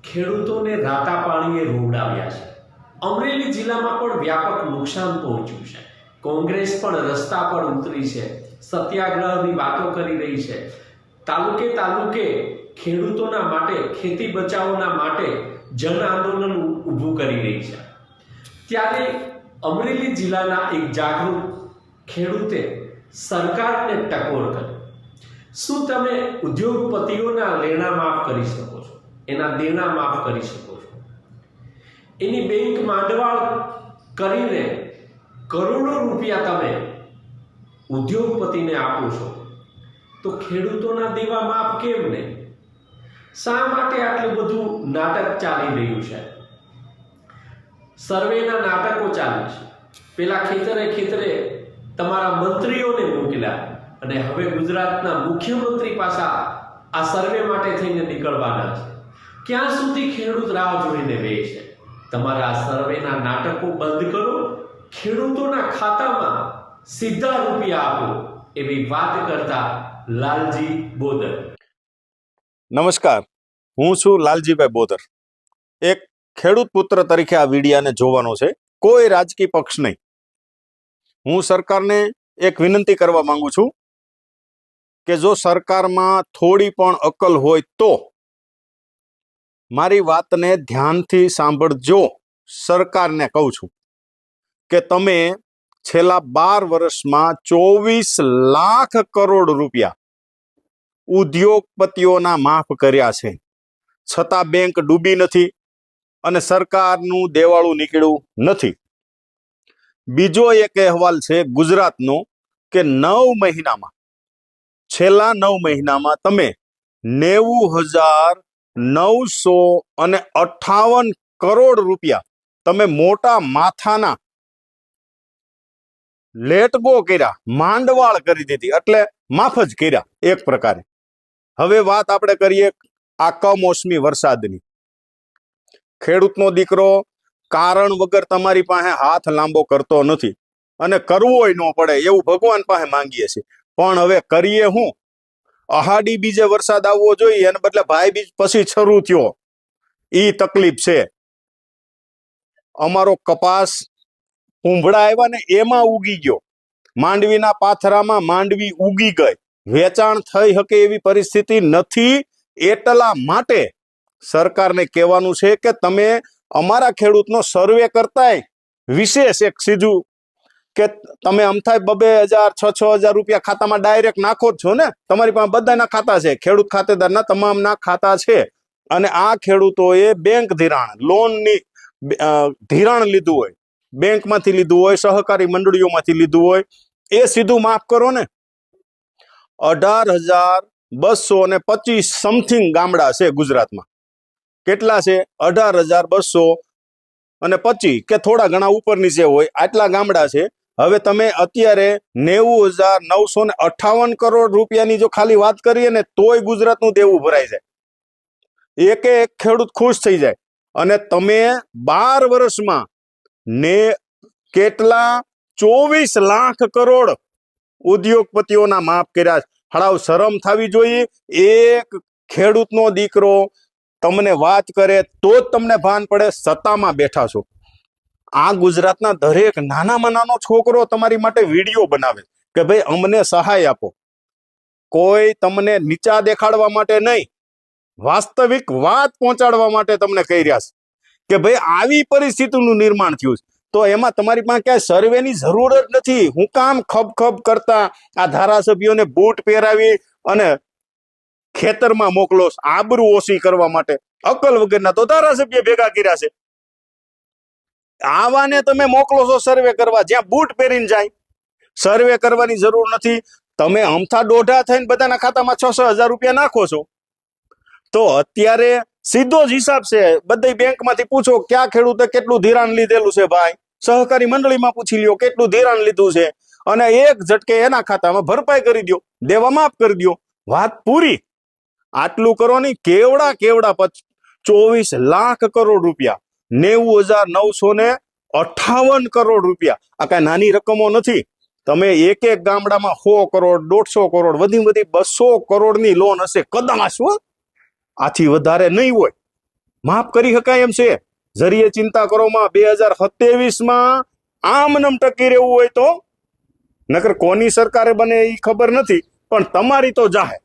ખેડૂતોને રાતા પાણીએ રોવડાવ્યા છે। અમરેલી જિલ્લામાં પણ વ્યાપક નુકસાન પહોંચ્યું છે। કોંગ્રેસ પણ રસ્તા પર ઉતરી છે, સત્યાગ્રહની વાતો કરી રહી છે। તાલુકે તાલુકે ખેડૂતોના માટે, ખેતી બચાવોના માટે જન આંદોલન ઊભું કરી રહી છે। ત્યારે અમરેલી જિલ્લાના એક જાગૃત ખેડૂતે સરકારને ટકોર કરી। શું તમે ઉદ્યોગપતિઓના લેણા માફ કરી શકો છો? એના દેણા માફ કરી શકો છો? એની બેંક માંડવાળ કરીને કરોડો રૂપિયા તમે ઉદ્યોગપતિને આપો છો, તો ખેડૂતોના દેવા માફ કેમ નહીં? શા માટે આટલું બધું નાટક ચાલી રહ્યું છે? સર્વેના નાટકો ચાલે છે। પેલા ખેતરે ખેતરે તમારા મંત્રીઓને મોકલ્યા અને હવે ગુજરાતના મુખ્યમંત્રી પાછા આ સર્વે માટે થઈને નીકળવાના છે। ક્યાં સુધી ખેડૂત રાહ જોઈને બેસે? તમારા સર્વેના નાટકો બંધ કરો, ખેડૂતોના ખાતામાં સીધા રૂપિયા આપો, એવી વાત કરતા લાલજી બોદર। નમસ્કાર, હું છું લાલજીભાઈ બોદર। એક ખેડૂત પુત્ર તરીકે આ વિડિયાને જોવાનો છે, કોઈ રાજકીય પક્ષ નહીં। હું સરકારને એક વિનંતી કરવા માંગુ છું કે જો સરકારમાં થોડી પણ અકલ હોય તો મારી વાતને ધ્યાનથી સાંભળજો। સરકારને કહું છું કે તમે છેલ્લા 12 વર્ષમાં 24 લાખ કરોડ રૂપિયા ઉદ્યોગપતિઓના માફ કર્યા છે, છતાં બેંક ડૂબી નથી અને સરકારનું દેવાળું નીકળ્યું નથી। બીજો એક અહેવાલ છે ગુજરાતનો કે 9 મહિનામાં, છેલ્લા 9 મહિનામાં તમે 90,958 કરોડ રૂપિયા તમે મોટા માથાના લેટગો કર્યા, માંડવાળ કરી દીધી, એટલે માફ જ કર્યા એક પ્રકારે। હવે વાત આપણે કરીએ આ કમોસમી વરસાદની। ખેડૂતનો દીકરો કારણ વગર તમારી પાસે હાથ લાંબો કરતો નથી અને કરવોય ન પડે એવું ભગવાન પાસે માંગીએ છીએ, પણ હવે કરીએ હું? અહાડી બીજે વરસાદ આવવો જોઈએ અને બદલે ભાઈ બીજ પછી શરૂ થયો, ઈ તકલીફ છે। અમારો કપાસ પૂંભળા આવ્યા ને એમાં ઉગી ગયો, માંડવીના પાથરામાં માંડવી ઉગી ગઈ, વેચાણ થઈ શકે એવી પરિસ્થિતિ નથી। એટલા માટે સરકારને કહેવાનું છે કે તમે અમારા ખેડૂતનો સર્વે કરતાય વિશેષ એક સીધું કે તમે અમથાય 2,000, 6,000 રૂપિયા ખાતામાં ડાયરેક્ટ નાખો જ છો ને, તમારી પાસે બધાના ખાતા છે, ખેડૂત ખાતેદારના તમામના ખાતા છે, અને આ ખેડૂતોએ બેંક ધિરાણ, લોનની ધિરાણ લીધું હોય, બેંકમાંથી લીધું હોય, સહકારી મંડળીઓમાંથી લીધું હોય, એ સીધું માફ કરો ને। 18,225 સમથિંગ ગામડા છે ગુજરાતમાં। કેટલા છે? 18,225 કે થોડા ઘણા ઉપર નીચે હોય, આટલા ગામડા છે। હવે તમે અત્યારે 90,958 કરોડ રૂપિયાની જો ખાલી વાત કરીએ ને તોય ગુજરાતનું દેવું ભરાઈ જાય, એક ખેડૂત ખુશ થઈ જાય। અને તમે 12 વર્ષમાં ને કેટલા 24 લાખ કરોડ ઉદ્યોગપતિઓના માફ કર્યા। હળાવ શરમ થવી જોઈએ। એક ખેડૂતનો દીકરો તમને વાત કરે તો જ તમને ભાન પડે, સત્તામાં બેઠા છો। આ ગુજરાતના દરેક નાનામાં નાનો છોકરો તમારી માટે વિડીયો બનાવે કે ભાઈ અમને સહાય આપો, કોઈ તમને નીચા દેખાડવા માટે નહીં, વાસ્તવિક વાત પહોંચાડવા માટે તમને કહી રહ્યા છે કે ભાઈ આવી પરિસ્થિતિનું નિર્માણ થયું છે, તો એમાં તમારી પાસે ક્યાંય સર્વેની જરૂર જ નથી। હું કામ ખબ કરતા આ ધારાસભ્યોને બૂટ પહેરાવી અને ખેતરમાં મોકલો, આબરૂ ઓછી કરવા માટે? અકલ વગરના તો ધારાસભ્ય ભેગા કર્યા છે, આવાને તમે મોકલો છો સર્વે કરવા, જ્યાં બૂટ પહેરીને જાય। સર્વે કરવાની જરૂર નથી, તમે અમથા દોઢા થઈને બધાના ખાતામાં 6,000 રૂપિયા નાખો છો। તો અત્યારે સીધો જ હિસાબ છે, બધી બેંકમાંથી પૂછો ક્યાં ખેડૂતે કેટલું ધિરાણ લીધેલું છે, ભાઈ સહકારી મંડળીમાં પૂછી લ્યો કેટલું ધિરાણ લીધું છે, અને એક ઝટકે એના ખાતામાં ભરપાઈ કરી દો, દેવા માફ કરી દો, વાત પૂરી। આટલું કરો નહીં, કેવડા 24 લાખ કરોડ રૂપિયા, 90,958 કરોડ રૂપિયા, આ કઈ નાની રકમો નથી। તમે એક ગામડામાં 100 કરોડ, 150 કરોડ, વધી 200 કરોડની લોન હશે કદાચ, આથી વધારે નહીં હોય। માફ કરી શકાય એમ છે. જરીએ ચિંતા કરોમાં 2027માં આમનમ ટકી રહેવું હોય તો, નકર કોની સરકારે બને એ ખબર નથી, પણ તમારી તો જાહે.